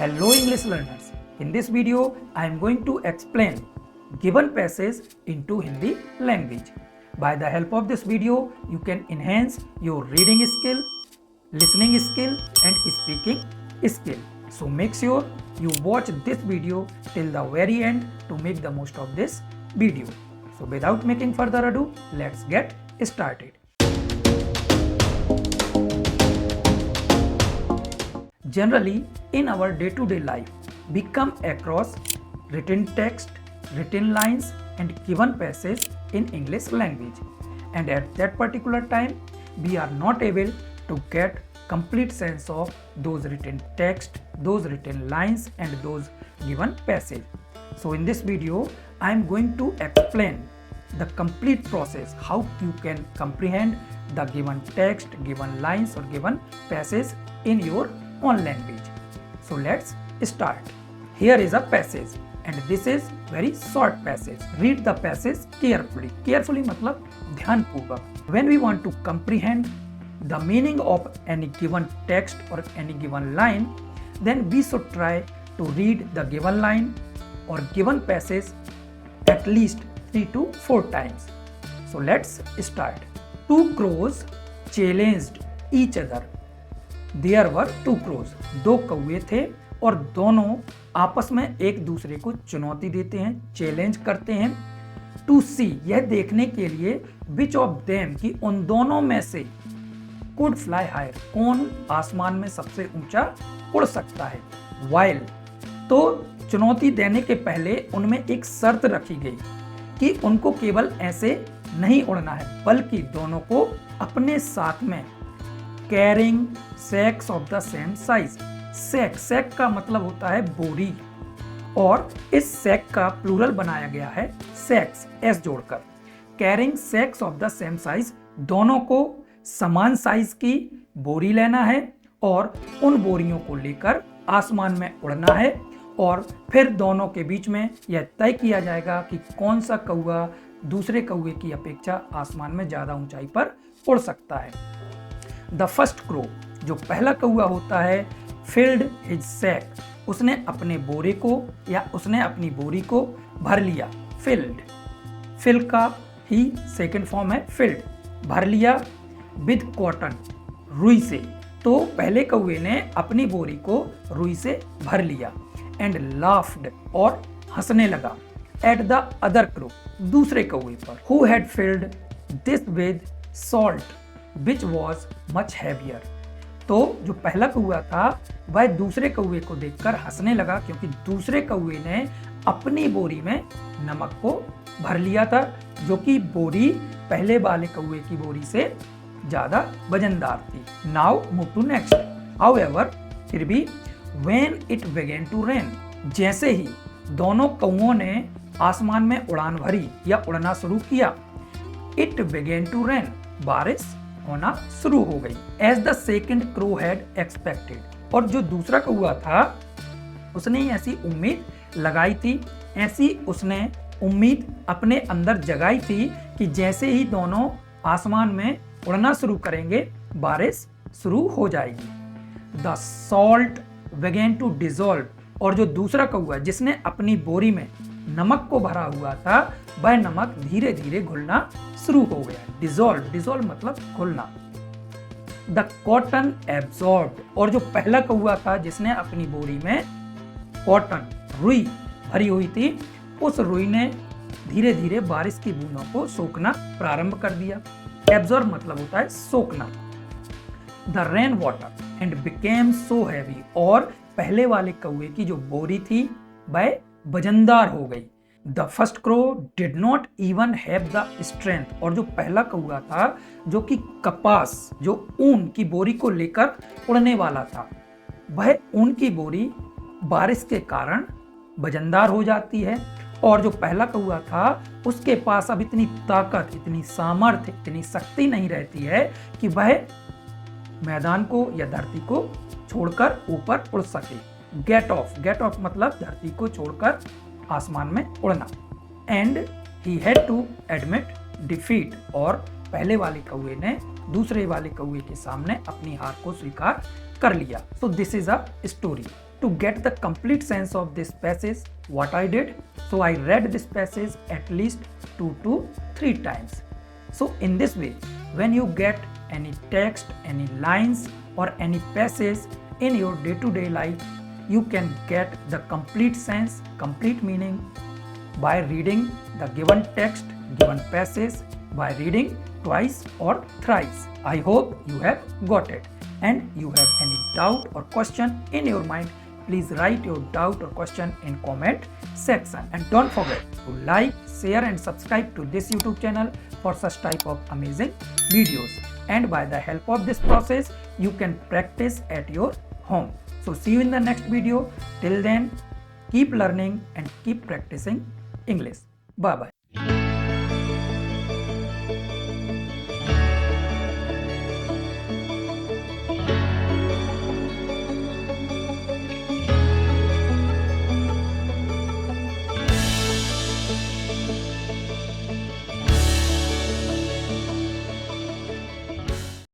Hello English learners. In this video, I am going to explain given passage into Hindi language. By the help of this video, you can enhance your reading skill, listening skill and speaking skill. So make sure you watch this video till the very end to make the most of this video. So without making further ado, let's get started. Generally, in our day-to-day life, we come across written text, written lines and given passage in English language. And at that particular time, we are not able to get complete sense of those written text, those written lines and those given passage. So in this video, I am going to explain the complete process how you can comprehend the given text, given lines or given passage in your own language. So let's start. Here is a passage and this is very short passage. Read the passage carefully. Carefully मतलब ध्यानपूर्वक. When we want to comprehend the meaning of any given text or any given line, then we should try to read the given line or given passage at least 3 to 4 times. So let's start. Two crows challenged each other. There were two crows. दो कौवे थे और दोनों आपस में एक दूसरे को चुनौती देते हैं, चैलेंज करते हैं। टू सी, यह देखने के लिए विच ऑफ देम की उन दोनों में से कुड फ्लाई हायर, कौन आसमान में सबसे ऊंचा उड़ सकता है। वाइल, तो चुनौती देने के पहले उनमें एक शर्त रखी गई कि उनको केवल ऐसे नहीं उड़ना है बल्कि दोनों को अपने साथ में carrying sacks of the same size. Sack का मतलब होता है बोरी और इस सैक का प्लूरल बनाया गया है सैक्स, एस जोड़कर। Carrying sacks of the same size, दोनों को समान साइज की बोरी लेना है और उन बोरियों को लेकर आसमान में उड़ना है और फिर दोनों के बीच में यह तय किया जाएगा कि कौन सा कौवा दूसरे कौवे की अपेक्षा आसमान में ज्यादा ऊंचाई पर उड़ सकता है। द फर्स्ट क्रो, जो पहला कौवा होता है, फिल्ड हिज सैक, उसने अपने बोरे को या उसने अपनी बोरी को भर लिया। फिल्ड, फिल का ही सेकंड फॉर्म है फिल्ड, भर लिया। विद कॉटन, रुई से, तो पहले कौवे ने अपनी बोरी को रुई से भर लिया। एंड लाफ्ड, और हंसने लगा। एट द अदर क्रो, दूसरे कौवे पर। Who had filled this with salt which was much heavier, तो जो पहला कौवा था वह दूसरे कौवे को देखकर हंसने लगा क्योंकि दूसरे कौवे ने अपनी बोरी में नमक को भर लिया था जो कि बोरी पहले वाले कौवे की बोरी से ज्यादा वजनदार थी। Now move to next. However, फिर भी, when it began to rain, जैसे ही दोनों कौवों ने आसमान में उड़ान भरी या उड़ना शुरू किया, इट बिगेन टू रेन, बारिश होना शुरू हो गई। As the second crow had expected, और जो दूसरा कौवा था उसने ऐसी उम्मीद लगाई थी, ऐसी उसने उम्मीद अपने अंदर जगाई थी कि जैसे ही दोनों आसमान में उड़ना शुरू करेंगे बारिश शुरू हो जाएगी। The salt began to dissolve, और जो दूसरा कौवा जिसने अपनी बोरी में नमक को भरा हुआ था वह नमक धीरे धीरे घुलना शुरू हो गया। डिसॉल्व, डिसॉल्व मतलब घुलना। द कॉटन एब्जॉर्ब्ड, और जो पहला कौवा था जिसने अपनी बोरी में कॉटन, रुई भरी हुई थी, उस रुई ने धीरे धीरे बारिश की बूंदों को सोखना प्रारंभ कर दिया। एब्जॉर्ब मतलब होता है सोखना। The rain water and became so heavy, और पहले वाले कौवे की जो बोरी थी वह वजनदार हो गई। The first crow did not even have the strength, और जो पहला कौवा था जो कि कपास, जो ऊन की बोरी को लेकर उड़ने वाला था, वह ऊन की बोरी बारिश के कारण वजनदार हो जाती है और जो पहला कौवा था उसके पास अब इतनी ताकत, इतनी सामर्थ्य, इतनी शक्ति नहीं रहती है कि वह मैदान को या धरती को छोड़कर ऊपर उड़ सके। गेट ऑफ, गेट ऑफ मतलब धरती को छोड़कर आसमान में उड़ना। And he had to admit defeat, और पहले वाले कौवे ने दूसरे वाले कौवे के सामने अपनी हार को स्वीकार कर लिया। So this is a story. To get the complete sense of this passage, what I did, so I read this passage at least 2 to 3 times. So in this way, when you get any text, any lines or any passage in your day-to-day life, you can get the complete sense, complete meaning by reading the given text, given passage, by reading twice or thrice. I hope you have got it. And you have any doubt or question in your mind, please write your doubt or question in comment section. And don't forget to like, share and subscribe to this YouTube channel for such type of amazing videos. And by the help of this process, you can practice at your home. So see you in the next video. Till then, keep learning and keep practicing English. Bye bye.